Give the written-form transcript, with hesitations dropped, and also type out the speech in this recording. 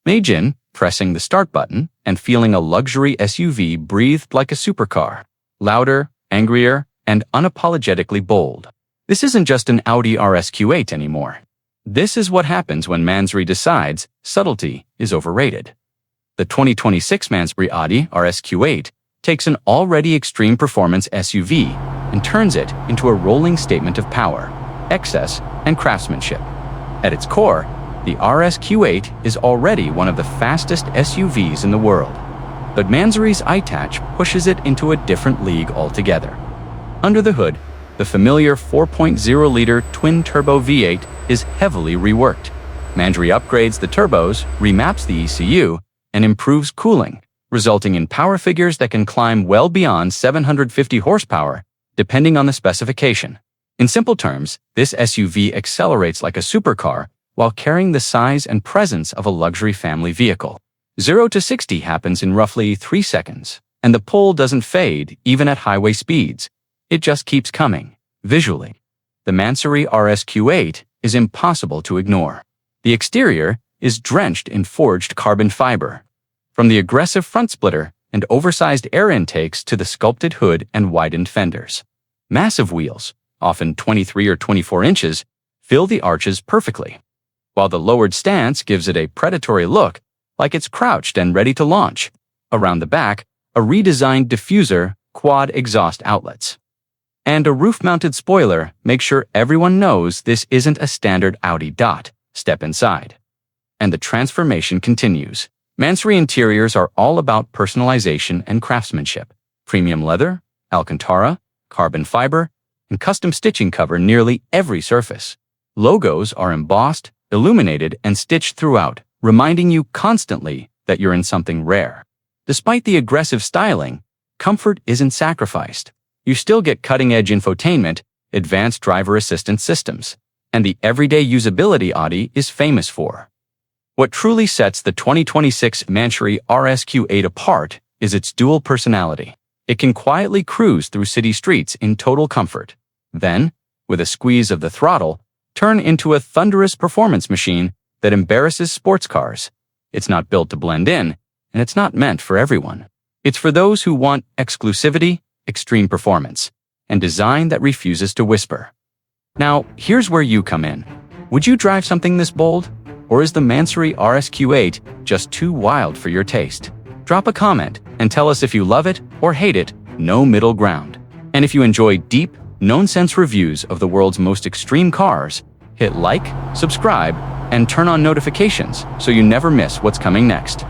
Imagine pressing the start button and feeling a luxury SUV breathed like a supercar. Louder, angrier, and unapologetically bold. This isn't just an Audi RS Q8 anymore. This is what happens when Mansory decides subtlety is overrated. The 2026 Mansory Audi RS Q8 takes an already extreme performance SUV and turns it into a rolling statement of power, excess, and craftsmanship. At its core, the RS Q8 is already one of the fastest SUVs in the world. But Mansory's I-Touch pushes it into a different league altogether. Under the hood, the familiar 4.0-liter twin-turbo V8 is heavily reworked. Mansory upgrades the turbos, remaps the ECU, and improves cooling, resulting in power figures that can climb well beyond 750 horsepower, depending on the specification. In simple terms, this SUV accelerates like a supercar while carrying the size and presence of a luxury family vehicle. 0 to 60 happens in roughly 3 seconds, and the pull doesn't fade even at highway speeds. It just keeps coming. Visually, the Mansory RS Q8 is impossible to ignore. The exterior is drenched in forged carbon fiber. From the aggressive front splitter and oversized air intakes to the sculpted hood and widened fenders. Massive wheels, often 23 or 24 inches, fill the arches perfectly, while the lowered stance gives it a predatory look, like it's crouched and ready to launch. Around the back, a redesigned diffuser, quad exhaust outlets, and a roof-mounted spoiler make sure everyone knows this isn't a standard Audi. Step inside, and the transformation continues. Mansory interiors are all about personalization and craftsmanship. Premium leather, Alcantara, carbon fiber, and custom stitching cover nearly every surface. Logos are embossed, illuminated, and stitched throughout, reminding you constantly that you're in something rare. Despite the aggressive styling, comfort isn't sacrificed. You still get cutting-edge infotainment, advanced driver assistance systems, and the everyday usability Audi is famous for. What truly sets the 2026 Mansory RS Q8 apart is its dual personality. It can quietly cruise through city streets in total comfort. Then, with a squeeze of the throttle, turn into a thunderous performance machine that embarrasses sports cars. It's not built to blend in, and it's not meant for everyone. It's for those who want exclusivity, extreme performance, and design that refuses to whisper. Now, here's where you come in. Would you drive something this bold? Or is the Mansory RS Q8 just too wild for your taste? Drop a comment and tell us if you love it or hate it, no middle ground. And if you enjoy deep, no-nonsense reviews of the world's most extreme cars, hit like, subscribe, and turn on notifications so you never miss what's coming next.